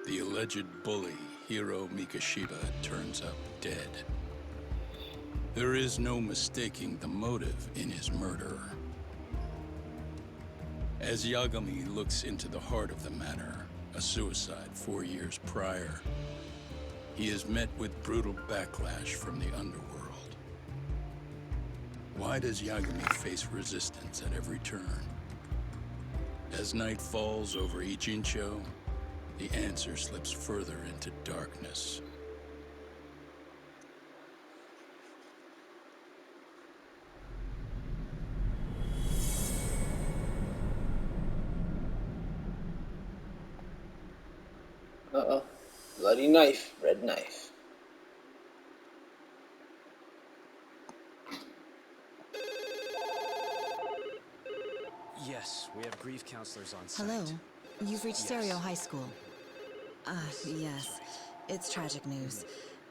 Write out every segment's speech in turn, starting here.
The alleged bully, Hiro Mikashiba, turns up dead. There is no mistaking the motive in his murder. As Yagami looks into the heart of the matter, a suicide 4 years prior, he is met with brutal backlash from the underworld. Why does Yagami face resistance at every turn? As night falls over Ichincho, the answer slips further into darkness. Uh-oh. Bloody knife. Red knife. Yes, we have grief counselors on site. Hello. You've reached Yes. Serio High School. Yes. It's tragic news.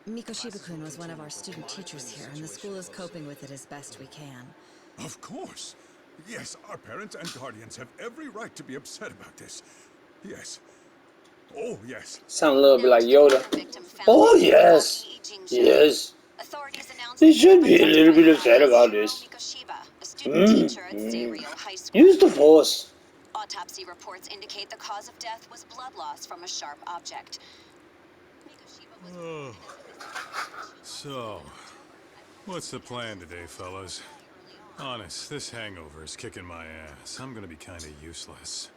Miko Shiba-kun was one of our student teachers here, and the school is coping with it as best we can. Of course. Yes, our parents and guardians have every right to be upset about this. Yes. Oh, yes. Sound a little bit like Yoda. Oh, yes. Yes. They should be a little bit upset about this. Use the force. Autopsy reports indicate the cause of death was blood loss from a sharp object. Oh. So, what's the plan today, fellas? Honest, this hangover is kicking my ass. I'm gonna be kinda useless.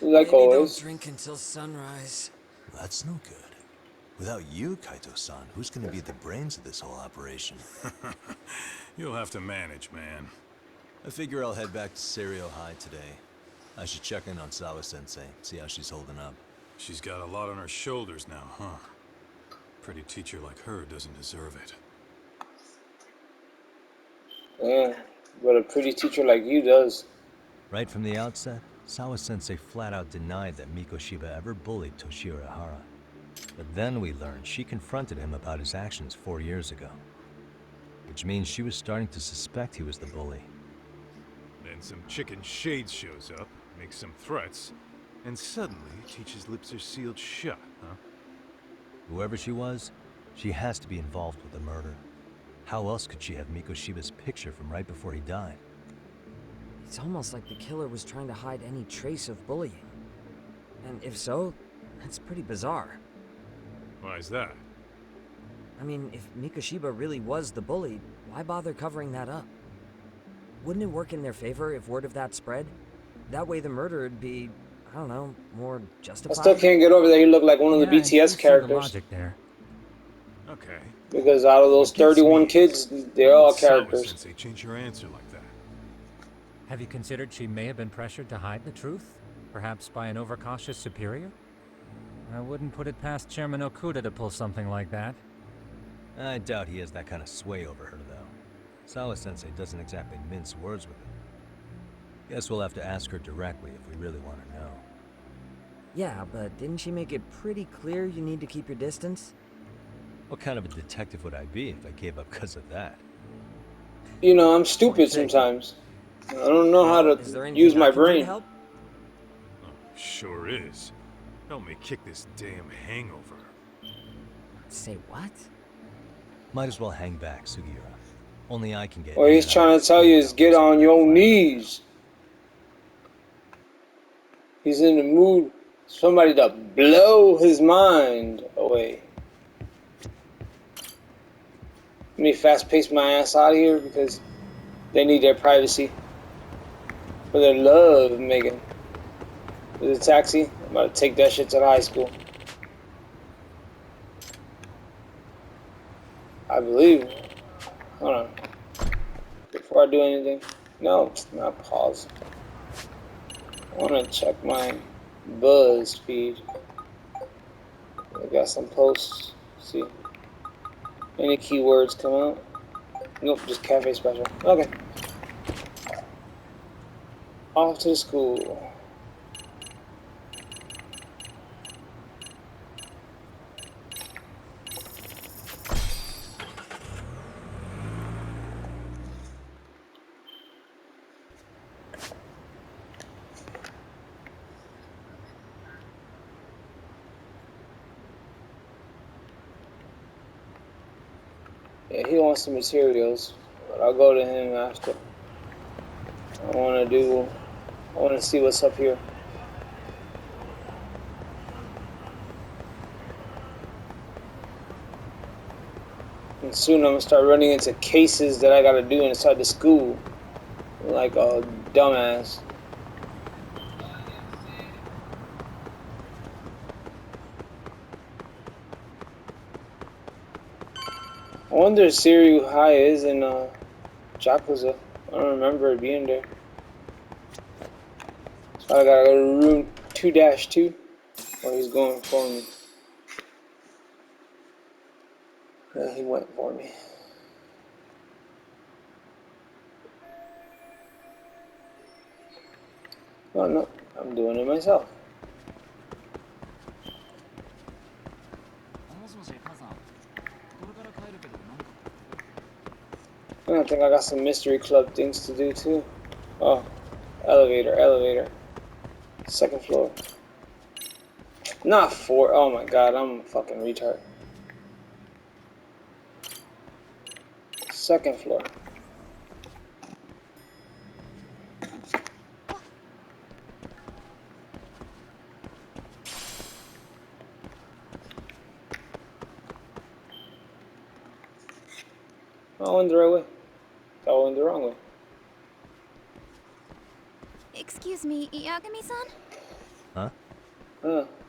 Like Maybe always. don't drink until sunrise. That's no good. Without you, Kaito-san, who's gonna be the brains of this whole operation? You'll have to manage, man. I figure I'll head back to Serio High today. I should check in on Sawa-sensei, see how she's holding up. She's got a lot on her shoulders now, huh? Pretty teacher like her doesn't deserve it. Yeah, but a pretty teacher like you does. Right from the outset, Sawa-sensei flat out denied that Miko Shiba ever bullied Toshiro Ihara. But then we learned she confronted him about his actions 4 years ago. Which means she was starting to suspect he was the bully. Then some chicken shade shows up, makes some threats, and suddenly teacher's lips are sealed shut, huh? Whoever she was, she has to be involved with the murder. How else could she have Miko Shiba's picture from right before he died? It's almost like the killer was trying to hide any trace of bullying. And if so, that's pretty bizarre. Why is that? I mean, if Mikoshiba really was the bully, why bother covering that up? Wouldn't it work in their favor if word of that spread? That way the murder would be, I don't know, more I justified? still can't get over that he looked like one of the BTS characters. The logic there. Okay. Because out of those 31 kids, they're all characters. Sensei, change your answer like that. Have you considered she may have been pressured to hide the truth? Perhaps by an overcautious superior? I wouldn't put it past Chairman Okuda to pull something like that. I doubt he has that kind of sway over her, though. Sawa-sensei doesn't exactly mince words with him. Guess we'll have to ask her directly if we really want to know. Yeah, but didn't she make it pretty clear you need to keep your distance? What kind of a detective would I be if I gave up because of that? You know, I'm stupid sometimes. I don't know how to use my brain. Oh, sure is. Help me kick this damn hangover. Say what? Might as well hang back, Sugiura. Only I can get. What he's trying to tell you is get on your knees. He's in the mood for somebody to blow his mind away. Let me fast pace my ass out of here because they need their privacy. For their love, Megan. There's a taxi. I'm about to take that shit to the high school. I believe. Hold on. Before I do anything. No, not pause. I want to check my buzz feed. I got some posts. See. Any keywords come out? Nope, just cafe special. Okay. Off to school. Yeah, he wants some materials, but I'll go to him after. I want to see what's up here. And soon I'm gonna start running into cases that I gotta do inside the school. Like a dumbass. I wonder if Siriu High is in Yakuza. I don't remember it being there. So I gotta go to room 2-2 where he's going for me. Yeah, he went for me. Oh no, I'm doing it myself. I think I got some mystery club things to do too. Oh, elevator. Second floor. Not 4. Oh my god, I'm a fucking retard. Second floor. Oh, I went the right way. I went the wrong way. Excuse me, Yagami-san? Huh?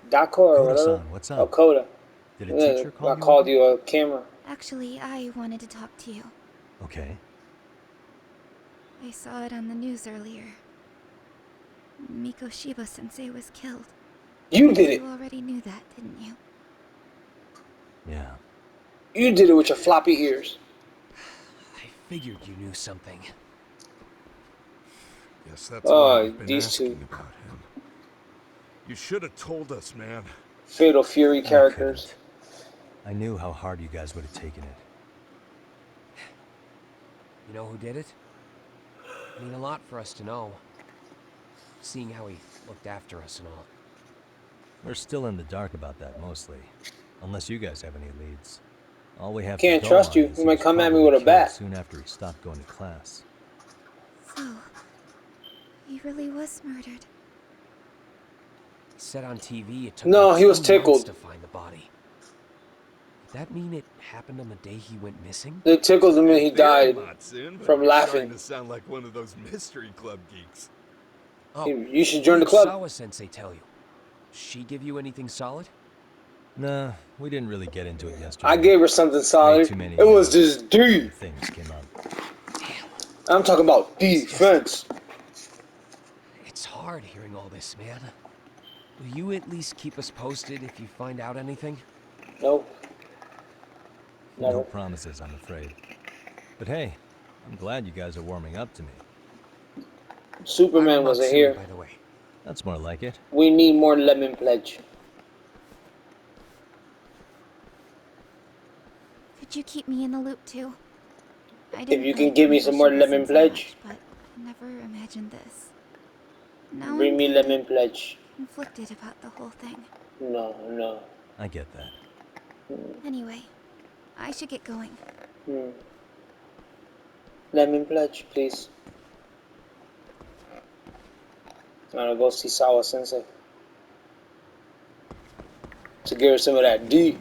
Dako or whatever. Koda-san, what's Oh, up? Koda. Did a teacher call I you? called you a camera. Actually, I wanted to talk to you. Okay. I saw it on the news earlier. Mikoshiba-sensei was killed. You did it. You already knew that, didn't you? Yeah. You did it with your floppy ears. I figured you knew something. Yes, that's why I've been these asking two. about him. You should have told us, man. Fatal Fury characters. I knew how hard you guys would have taken it. You know who did it? I mean, a lot for us to know. Seeing how he looked after us and all. We're still in the dark about that, mostly. Unless you guys have any leads. All we have Can't to go trust on you. is You he might was come at me probably with a killed bat. soon after he stopped going to class. So, he really was murdered. He said on TV it took No, him he was 2 months tickled. to find the body. Did that mean it happened on the day he went missing? It tickled him and he died Matsun, but from you're laughing. starting to sound like one of those mystery club geeks. Oh, You should join the what did club. Sawa-sensei tell you? She give you anything solid? Nah, we didn't really get into it yesterday. I gave her something Way solid. too many, It was just D. things came up. I'm talking about defense. It's hard hearing all this, man. Will you at least keep us posted if you find out anything? No. No Never. promises, I'm afraid. But hey, I'm glad you guys are warming up to me. Superman I'm wasn't Matsui, here. by the way. That's more like it. We need more lemon pledge. Could you keep me in the loop too? I If didn't you can like give me some more lemon Mikoshiba-sensei pledge. much, but never imagined this. Now Bring I'm me kinda lemon pledge. conflicted about the whole thing. No. I get that. Anyway, I should get going. Lemon pledge, please. I'm gonna go see Sawa Sensei. To give her some of that D.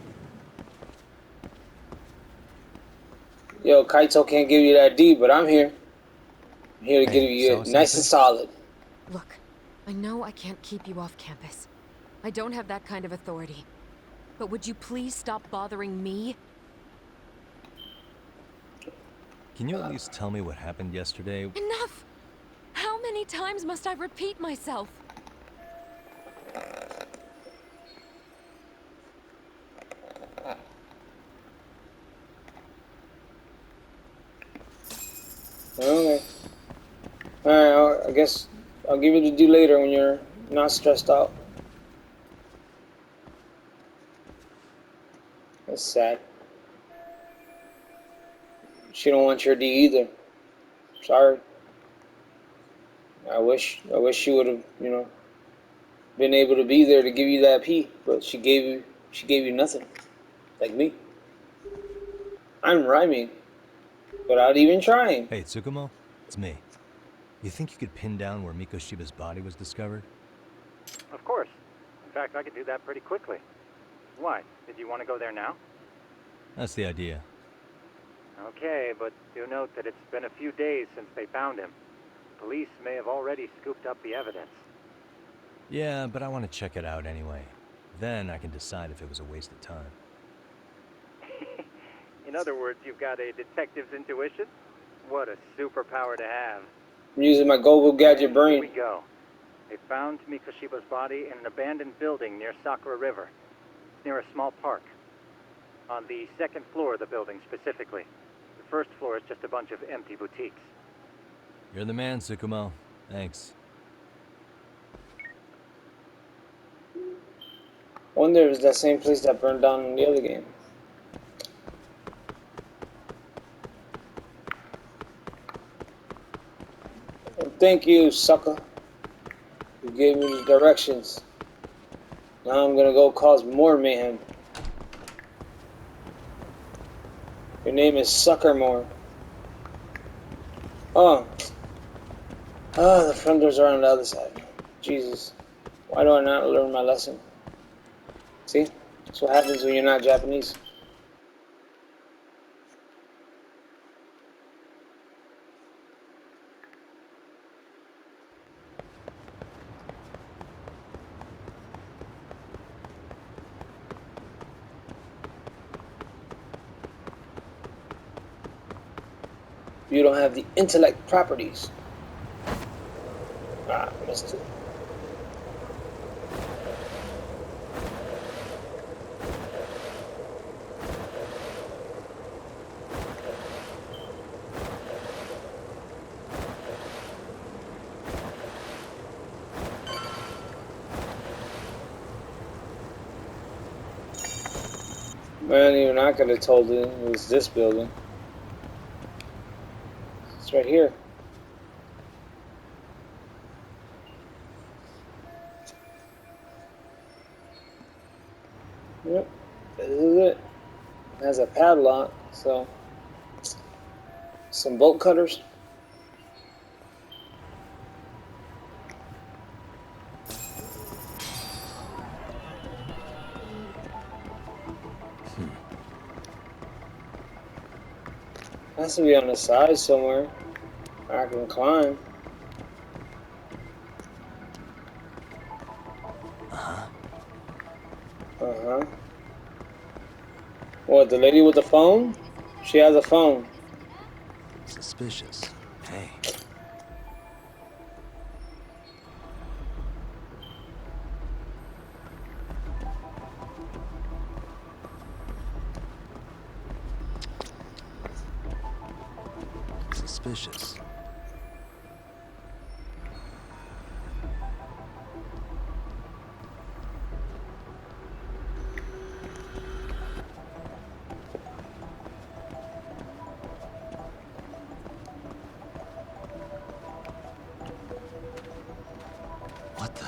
Yo, Kaito can't give you that D, but I'm here. I'm here to Hey, give you it Sawa nice Sensei? and solid. Look, I know I can't keep you off campus. I don't have that kind of authority. But would you please stop bothering me? Can you at least tell me what happened yesterday? Enough! How many times must I repeat myself? Okay. Alright, I guess I'll give you the D later when you're not stressed out. That's sad. She don't want your D either. Sorry. I wish she would have, been able to be there to give you that P, but she gave you nothing. Like me. I'm rhyming. without even trying. Hey, Tsukumo, it's me. You think you could pin down where Mikoshiba's body was discovered? Of course. In fact, I could do that pretty quickly. Why? Did you want to go there now? That's the idea. Okay, but do note that it's been a few days since they found him. Police may have already scooped up the evidence. Yeah, but I want to check it out anyway. Then I can decide if it was a waste of time. In other words, you've got a detective's intuition? What a superpower to have. I'm using my Google Gadget And here we brain. go. They found Mikoshiba's body in an abandoned building near Sakura River. It's near a small park. On the second floor of the building, specifically. The first floor is just a bunch of empty boutiques. You're the man, Tsukumo. Thanks. I wonder if it's that same place that burned down in the other game. And thank you, sucker. You gave me the directions. Now I'm gonna go cause more mayhem. Your name is Suckermore. Oh. Oh, the front doors are on the other side. Jesus. Why do I not learn my lesson? See? That's what happens when you're not Japanese. You don't have the intellect properties. Ah, missed it. Man, even I could have told it was this building. It's right here. Yep, this is it. It has a padlock, so some bolt cutters. Has to be on the side somewhere. I can climb. Uh-huh. What, the lady with the phone? She has a phone. Suspicious. Hey. Suspicious. What the?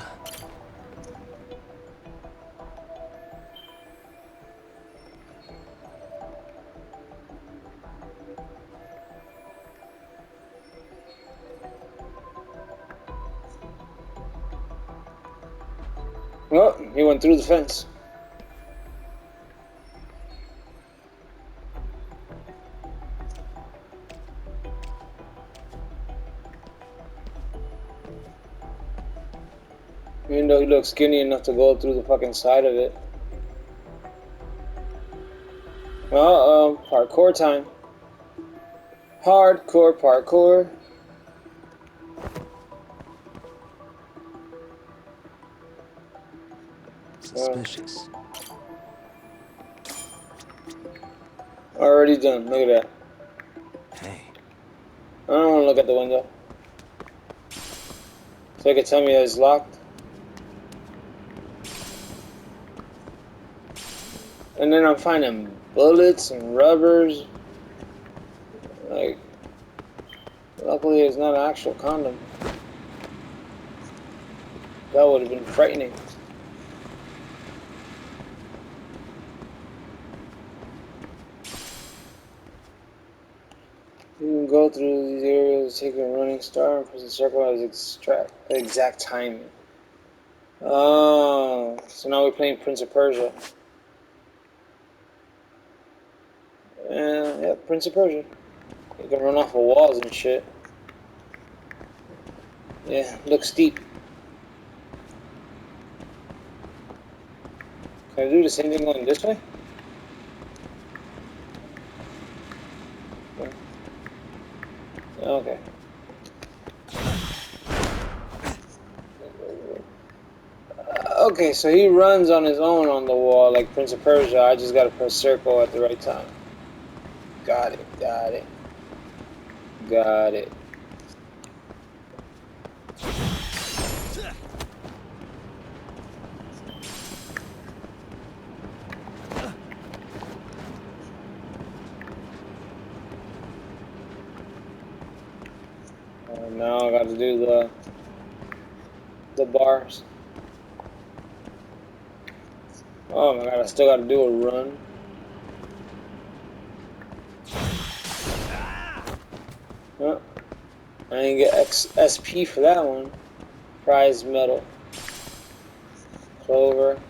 Oh, he went through the fence. Even though he looks skinny enough to go through the fucking side of it. Uh-oh, parkour time. Hardcore parkour. Suspicious. Already done. Look at that. Hey. I don't want to look at the window. So I can tell me that it's locked. And then I'm finding bullets and rubbers. Like, luckily it's not an actual condom. That would have been frightening. You can go through these areas, take a running star, and press the circle as exact timing. Oh, so now we're playing Prince of Persia. Yeah, Prince of Persia. You can run off of walls and shit. Yeah, looks steep. Can I do the same thing going this way? Okay. Okay, so he runs on his own on the wall like Prince of Persia. I just gotta press circle at the right time. Got it, got it. Got it. Now I gotta do the bars. Oh my god, I still gotta do a run. Huh. I didn't get SP for that one. Prize medal. Clover.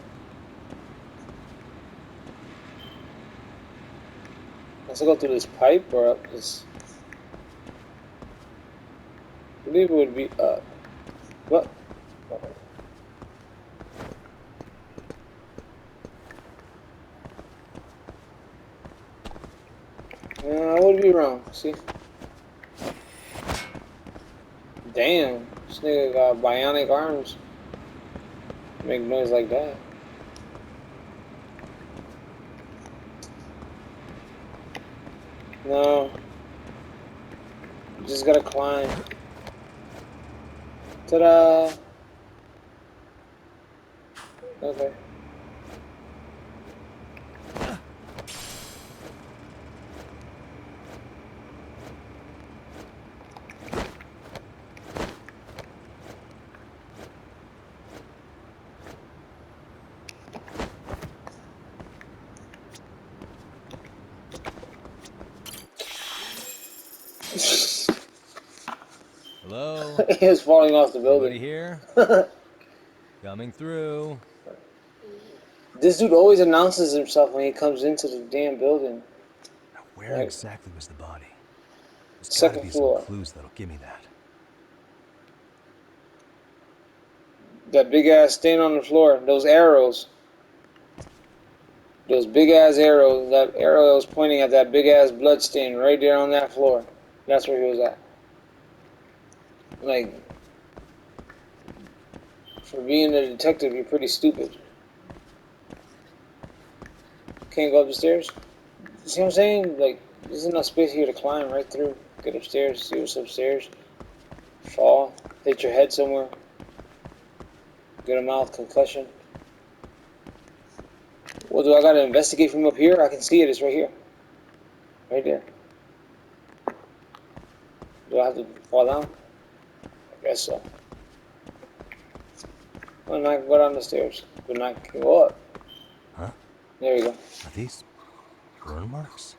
Let's go through this pipe or up this. I believe it would be up. What? I would be wrong. See? Damn, this nigga got bionic arms. Make noise like that. No. You just gotta climb. Ta-da! Okay. Hello? He was falling off the building. Anybody here? Coming through. This dude always announces himself when he comes into the damn building. Now, where exactly was the body? There's gotta Second be floor. some clues that'll give me that. That big ass stain on the floor. Those arrows. Those big ass arrows. That arrow that was pointing at that big ass blood stain right there on that floor. That's where he was at. Like, for being a detective, you're pretty stupid. Can't go up the stairs? See what I'm saying? Like, there's enough space here to climb right through. Get upstairs, see what's upstairs. Fall, hit your head somewhere. Get a mouth concussion. Well, do I gotta investigate from up here? I can see it, it's right here. Right there. Do I have to fall down? I guess so. Well, now I can go down the stairs, but not can go up. Huh? There we go. Are these burn marks?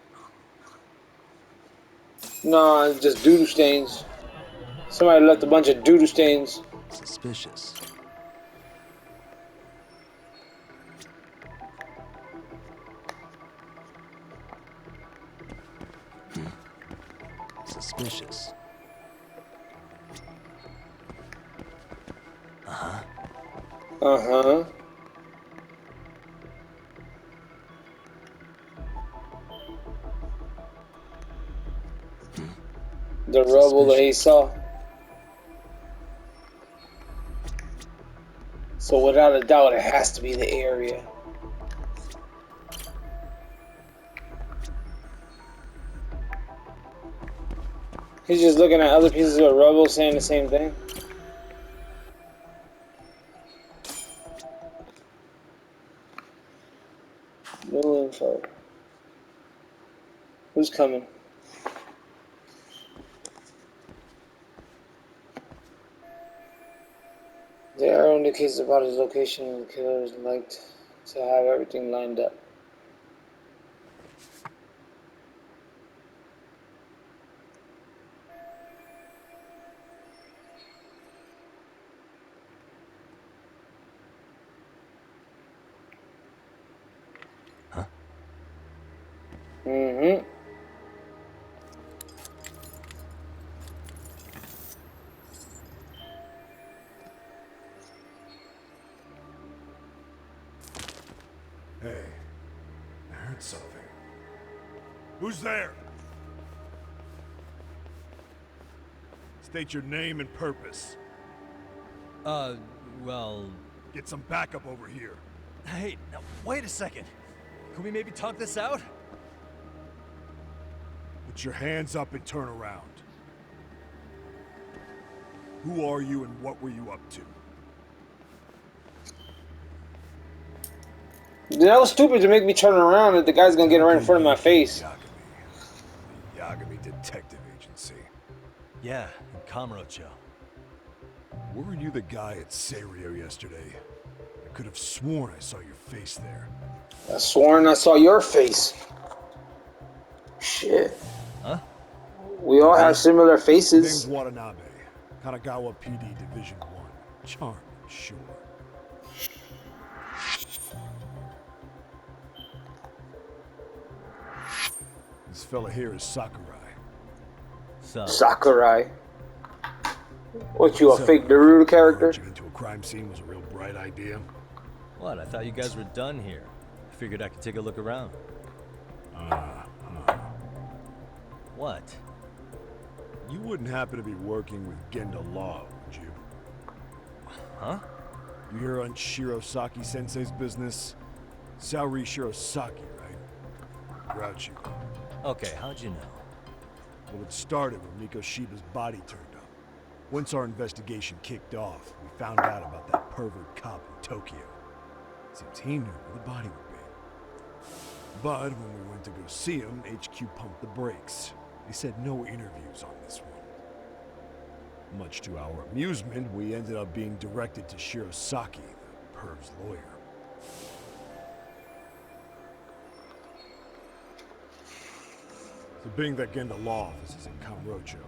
No, it's just doo-doo stains. Somebody left a bunch of doo-doo stains. Suspicious. Suspicious. Uh-huh. Uh-huh. The rubble that he saw. So without a doubt, it has to be the area. He's just looking at other pieces of rubble saying the same thing. No info. Who's coming? The arrow indicates about his location, and the killer is liked to have everything lined up. Mm-hmm. Hey, I heard something. Who's there? State your name and purpose. Well... Get some backup over here. Hey, now, wait a second. Can we maybe talk this out? Put your hands up and turn around. Who are you and what were you up to? That was stupid to make me turn around if the guy's gonna get right in front of my face. Yagami Detective Agency. Yeah, in Kamurocho. Weren't you the guy at Serio yesterday? I could have sworn I saw your face there. I sworn I saw your face. Shit. Huh? We all have similar Name's faces. Watanabe. Kanagawa PD Division 1. Charming, sure. This fella here is Sakurai. Sakurai. What, you a fake Naruto character? Launching into a crime scene was a real bright idea. What? I thought you guys were done here. I figured I could take a look around. What? You wouldn't happen to be working with Genda Law, would you? Huh? You hear on Shirosaki Sensei's business? Saori Shirosaki, right? Grouchy. Okay, how'd you know? Well, it started when Mikoshiba's body turned up. Once our investigation kicked off, we found out about that pervert cop in Tokyo. Seems he knew where the body would be. But when we went to go see him, HQ pumped the brakes. They said no interviews on this one. Much to our amusement, we ended up being directed to Shirosaki, the perv's lawyer. So being that Genda Law office is in Kamurocho,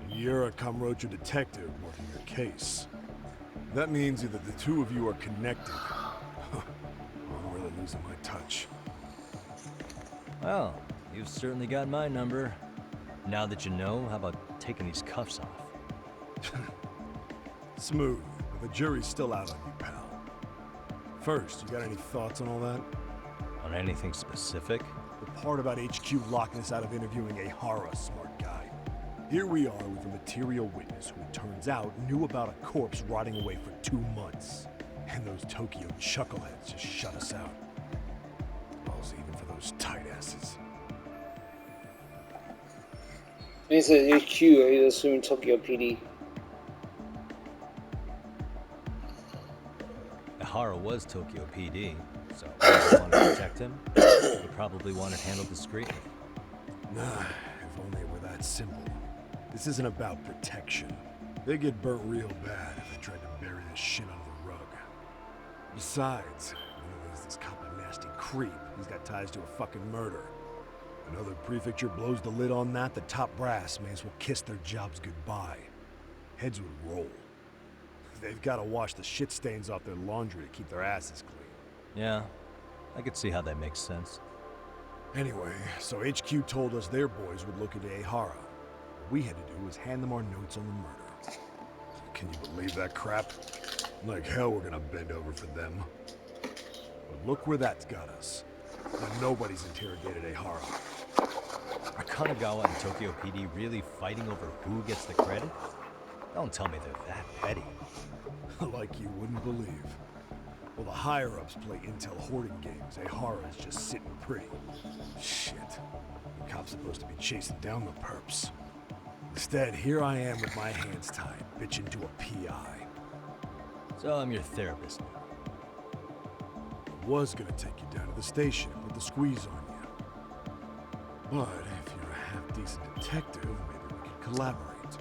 and you're a Kamurocho detective working your case, that means either the two of you are connected. I'm really losing my touch. Well, you've certainly got my number. Now that you know, how about taking these cuffs off? Smooth, but the jury's still out on you, pal. First, you got any thoughts on all that? On anything specific? The part about HQ locking us out of interviewing a Hara, smart guy. Here we are with a material witness who it turns out knew about a corpse rotting away for 2 months. And those Tokyo chuckleheads just shut us out. Balls even for those tight asses. He says HQ, he's assuming Tokyo PD. Ihara was Tokyo PD, so if you want to protect him, you probably want it handled discreetly. Nah, if only it were that simple. This isn't about protection. They get burnt real bad if they tried to bury this shit under the rug. Besides, there's this cop a nasty creep. He's got ties to a fucking murder. Another prefecture blows the lid on that, the top brass may as well kiss their jobs goodbye. Heads would roll. They've got to wash the shit stains off their laundry to keep their asses clean. Yeah, I could see how that makes sense. Anyway, so HQ told us their boys would look into Ihara. What we had to do was hand them our notes on the murder. Can you believe that crap? Like hell we're gonna bend over for them. But look where that's got us. Now nobody's interrogated Ihara. Are Kanagawa and Tokyo PD really fighting over who gets the credit? Don't tell me they're that petty. Like you wouldn't believe. Well, the higher-ups play intel hoarding games. Ihara is just sitting pretty. Shit. The cop's supposed to be chasing down the perps. Instead, here I am with my hands tied, bitching to a PI. So I'm your therapist now. I was gonna take you down to the station and put the squeeze on you. But if you're a half-decent detective, maybe we could collaborate.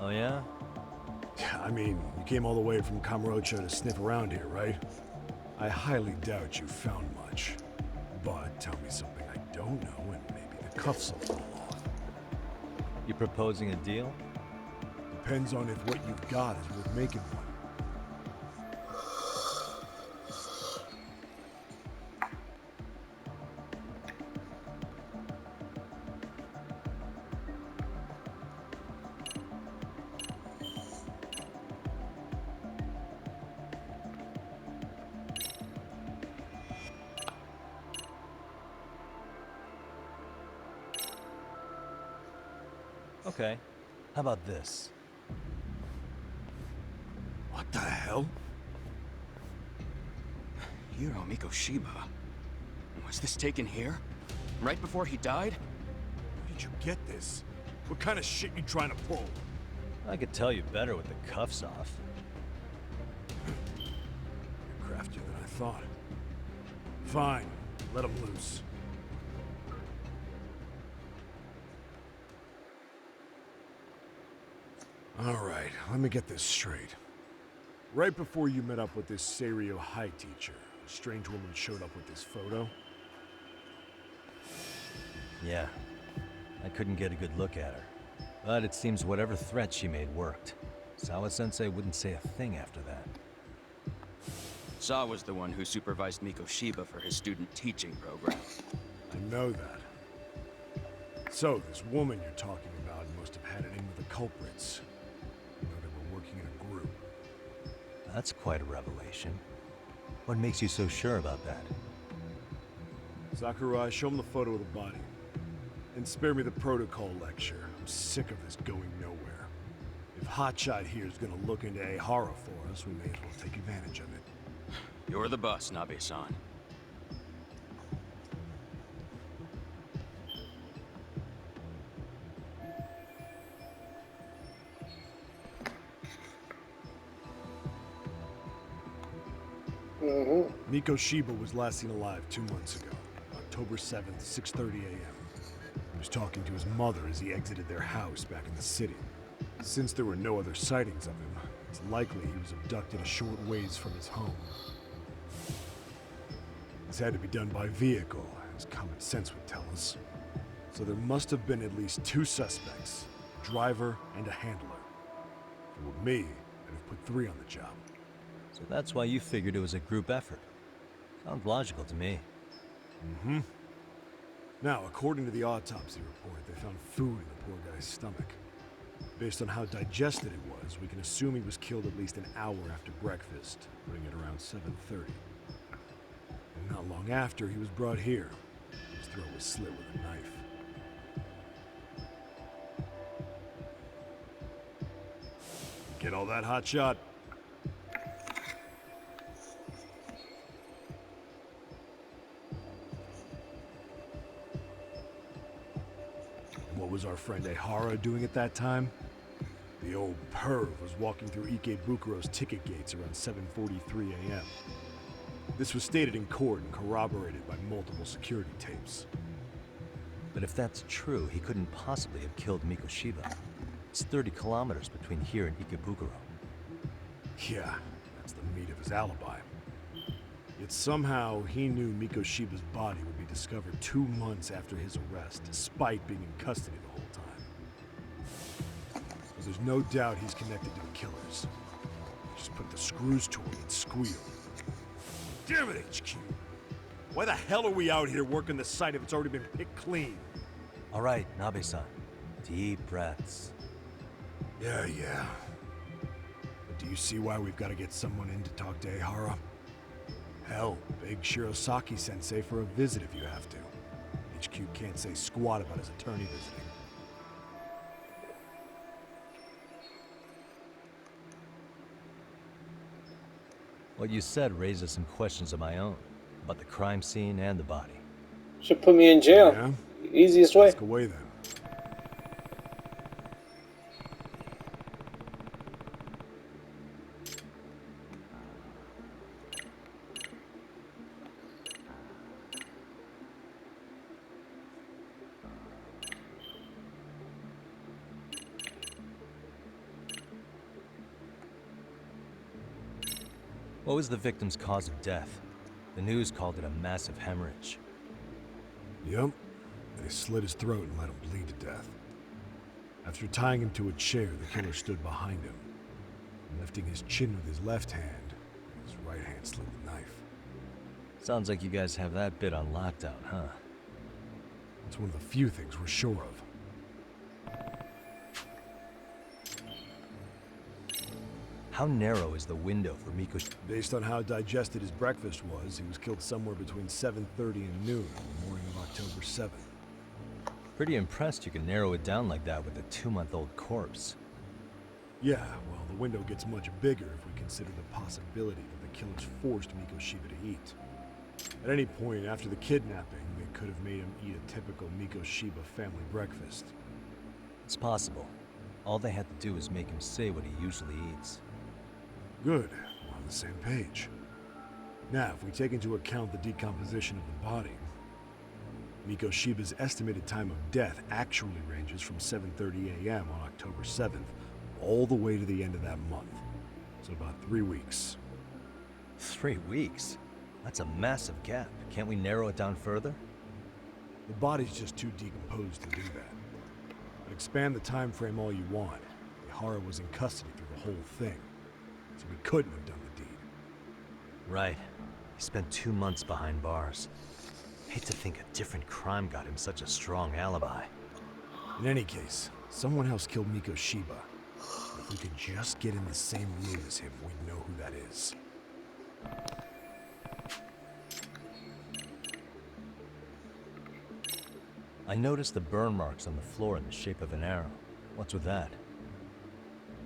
Oh yeah? I mean, you came all the way from Kamurocho to sniff around here, right? I highly doubt you found much. But tell me something I don't know and maybe the cuffs will fall off. You proposing a deal? Depends on if what you've got is worth making one. Okay. How about this? What the hell? Hiro Mikoshiba. Was this taken here? Right before he died? Where did you get this? What kind of shit you trying to pull? I could tell you better with the cuffs off. You're craftier than I thought. Fine, let him loose. Alright, let me get this straight. Right before you met up with this Seiryo High teacher, a strange woman showed up with this photo? Yeah. I couldn't get a good look at her. But it seems whatever threat she made worked. Sawa-sensei wouldn't say a thing after that. Saw was the one who supervised Mikoshiba for his student teaching program. I know that. So, this woman you're talking about must have had it in with the culprits. You know, they were working in a group. That's quite a revelation. What makes you so sure about that? Sakurai, show him the photo of the body. And spare me the protocol lecture. I'm sick of this going nowhere. If Hotshot here is gonna look into Ehara for us, we may as well take advantage of it. You're the boss, Nabe-san. Mikoshiba was last seen alive 2 months ago, October 7th, 6:30 a.m. He was talking to his mother as he exited their house back in the city. Since there were no other sightings of him, it's likely he was abducted a short ways from his home. This had to be done by vehicle, as common sense would tell us. So there must have been at least 2 suspects, a driver and a handler. If it were me, I'd have put 3 on the job. So that's why you figured it was a group effort. Sounds logical to me. Now, according to the autopsy report, they found food in the poor guy's stomach. Based on how digested it was, we can assume he was killed at least an hour after breakfast, putting it around 7:30. And not long after, he was brought here. His throat was slit with a knife. Get all that, Hotshot? What was our friend Ehara doing at that time? The old perv was walking through Ikebukuro's ticket gates around 7:43 a.m. This was stated in court and corroborated by multiple security tapes. But if that's true, he couldn't possibly have killed Mikoshiba. It's 30 kilometers between here and Ikebukuro. Yeah, that's the meat of his alibi. Yet somehow he knew Mikoshiba's body would be discovered 2 months after his arrest, despite being in custody the whole time. So there's no doubt he's connected to the killers. Just put the screws to him and squeal. Damn it, HQ! Why the hell are we out here working the site if it's already been picked clean? All right, Nabe-san. Deep breaths. Yeah. But do you see why we've got to get someone in to talk to Ehara? Hell, beg Shirosaki-sensei for a visit if you have to. HQ can't say squat about his attorney visiting. What you said raises some questions of my own, about the crime scene and the body. Should put me in jail. Yeah? Easiest way. Ask away then. What was the victim's cause of death? The news called it a massive hemorrhage. Yep. They slit his throat and let him bleed to death. After tying him to a chair, the killer stood behind him, lifting his chin with his left hand, and his right hand slid the knife. Sounds like you guys have that bit on lockdown, huh? It's one of the few things we're sure of. How narrow is the window for Miko? Based on how digested his breakfast was, he was killed somewhere between 7:30 and noon on the morning of October 7th. Pretty impressed you can narrow it down like that with a 2-month-old corpse. Yeah, well, the window gets much bigger if we consider the possibility that the killers forced Mikoshiba to eat. At any point after the kidnapping, they could have made him eat a typical Mikoshiba family breakfast. It's possible. All they had to do was make him say what he usually eats. Good. We're on the same page. Now, if we take into account the decomposition of the body, Mikoshiba's estimated time of death actually ranges from 7:30 a.m. on October 7th all the way to the end of that month. So about 3 weeks. 3 weeks? That's a massive gap. Can't we narrow it down further? The body's just too decomposed to do that. But expand the time frame all you want. Ihara was in custody through the whole thing, so we couldn't have done the deed. Right. He spent 2 months behind bars. Hate to think a different crime got him such a strong alibi. In any case, someone else killed Mikoshiba. If we could just get in the same room as him, we'd know who that is. I noticed the burn marks on the floor in the shape of an arrow. What's with that?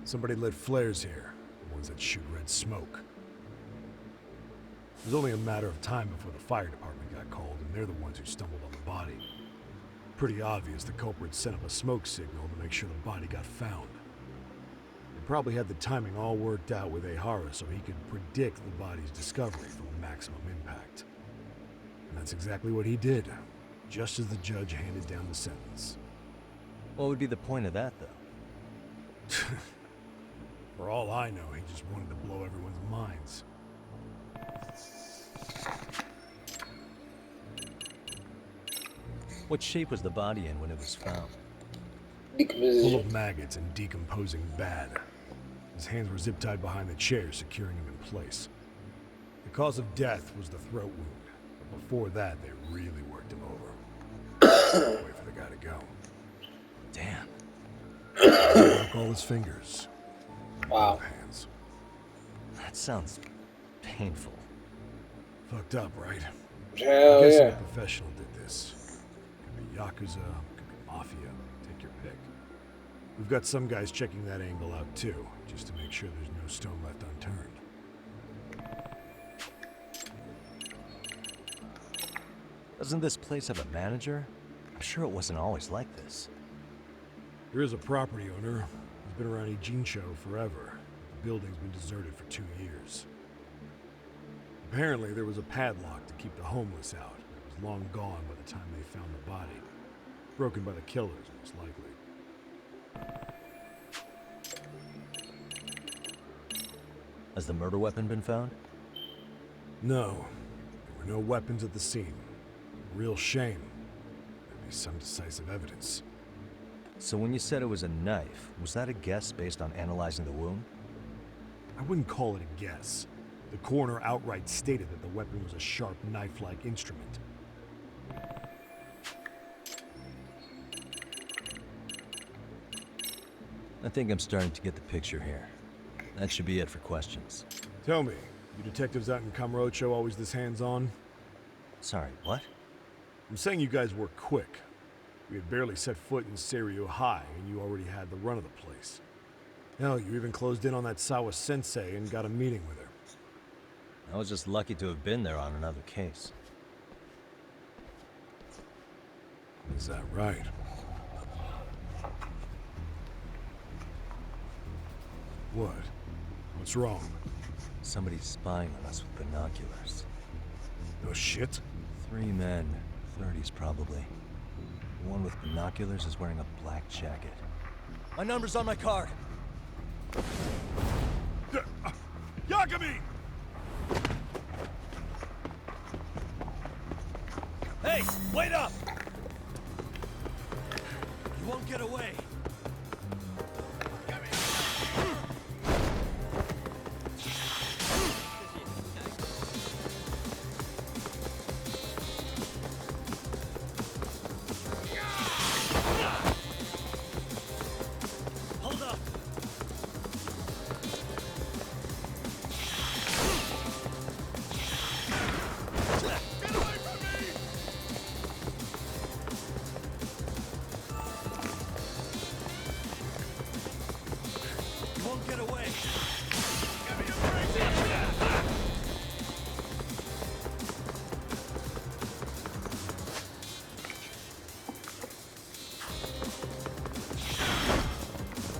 Somebody lit flares here, the ones that shoot red smoke. It was only a matter of time before the fire department got called, and they're the ones who stumbled on the body. Pretty obvious the culprit set up a smoke signal to make sure the body got found. They probably had the timing all worked out with Ihara so he could predict the body's discovery from maximum impact. And that's exactly what he did, just as the judge handed down the sentence. What would be the point of that, though? For all I know, he just wanted to blow everyone's minds. What shape was the body in when it was found? Full of maggots and decomposing bad. His hands were zip-tied behind the chair, securing him in place. The cause of death was the throat wound, but before that, they really worked him over. Wait for the guy to go. Damn. Broke all his fingers. Wow. Hands. That sounds painful. Fucked up, right? Hell I'm guessing yeah. a professional did this. Could be Yakuza, could be Mafia, take your pick. We've got some guys checking that angle out too, just to make sure there's no stone left unturned. Doesn't this place have a manager? I'm sure it wasn't always like this. There is a property owner. He's been around Ijincho forever. The building's been deserted for 2 years. Apparently, there was a padlock to keep the homeless out. It was long gone by the time they found the body. Broken by the killers, most likely. Has the murder weapon been found? No. There were no weapons at the scene. Real shame. There'd be some decisive evidence. So when you said it was a knife, was that a guess based on analyzing the wound? I wouldn't call it a guess. The coroner outright stated that the weapon was a sharp knife-like instrument. I think I'm starting to get the picture here. That should be it for questions. Tell me, you detectives out in Kamurocho always this hands-on? Sorry, what? I'm saying you guys work quick. We had barely set foot in Seiryu High, and you already had the run of the place. Hell, you even closed in on that Sawa Sensei and got a meeting with her. I was just lucky to have been there on another case. Is that right? What? What's wrong? Somebody's spying on us with binoculars. No shit? 3 men, 30s probably. The one with binoculars is wearing a black jacket. My number's on my card! Yagami! Hey, wait up! You won't get away. Hold up!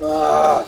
Ah.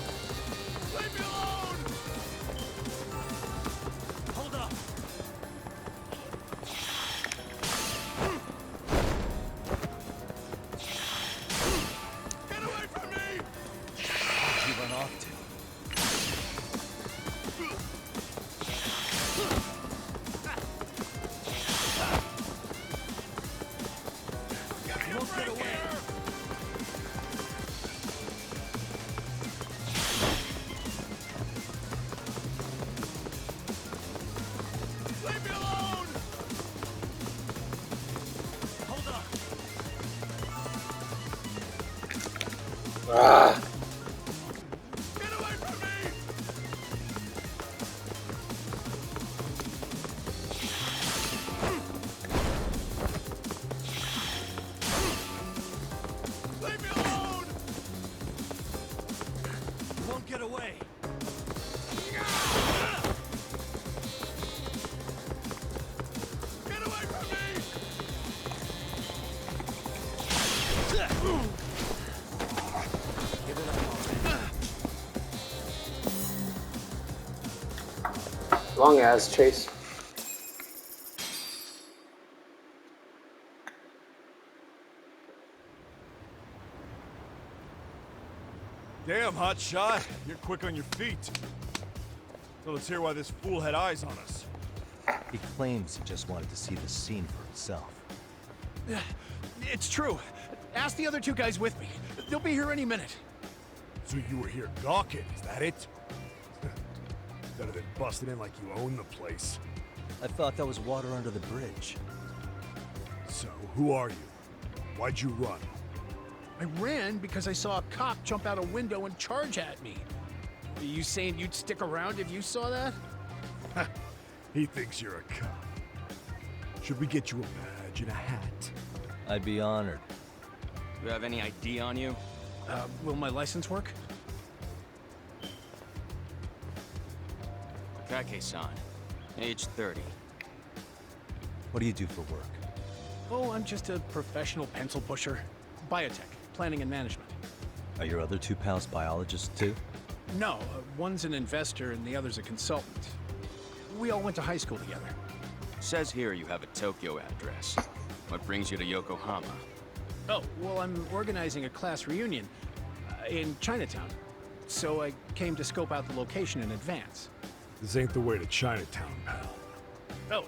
Ah. Leave me alone! You won't get away. Get away from me! Long ass chase. Damn, hotshot. You're quick on your feet. So let's hear why this fool had eyes on us. He claims he just wanted to see the scene for himself. It's true. Ask the other two guys with me. They'll be here any minute. So you were here gawking, is that it? Better than busting in like you own the place. I thought that was water under the bridge. So, who are you? Why'd you run? I ran because I saw a cop jump out a window and charge at me. Are you saying you'd stick around if you saw that? He thinks you're a cop. Should we get you a badge and a hat? I'd be honored. Do you have any ID on you? Will my license work? Akake-san, age 30. What do you do for work? Oh, I'm just a professional pencil pusher. Biotech, planning and management. Are your other two pals biologists too? No, one's an investor and the other's a consultant. We all went to high school together. Says here you have a Tokyo address. What brings you to Yokohama? Oh, well, I'm organizing a class reunion in Chinatown. So I came to scope out the location in advance. This ain't the way to Chinatown, pal. Oh,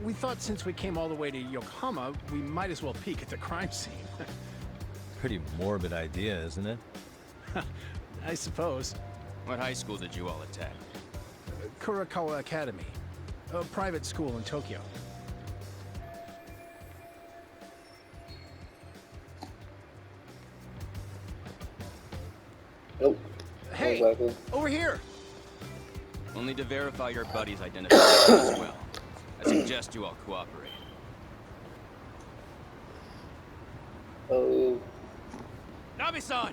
we thought since we came all the way to Yokohama, we might as well peek at the crime scene. Pretty morbid idea, isn't it? I suppose. What high school did you all attend? Kurakawa Academy, a private school in Tokyo. Nope. Hey, Exactly. over here! We'll need to verify your buddy's identification as well. I suggest you all cooperate. Oh. Nabe-san!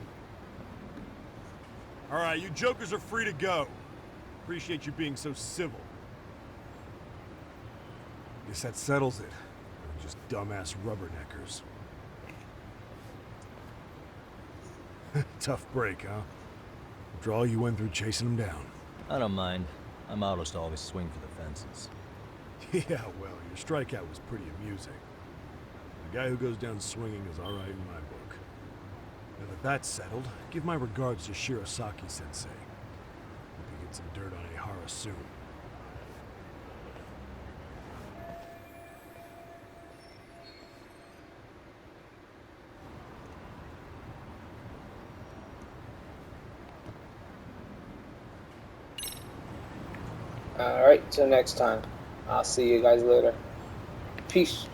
All right, you jokers are free to go. Appreciate you being so civil. Guess that settles it. Just dumbass rubberneckers. Tough break, huh? After all you went through chasing them down. I don't mind. I'm autos to always swing for the fences. Yeah, well, your strikeout was pretty amusing. The guy who goes down swinging is all right in my book. Now that that's settled, give my regards to Shirosaki-sensei. Hope you get some dirt on Ihara soon. Alright, till next time. I'll see you guys later. Peace.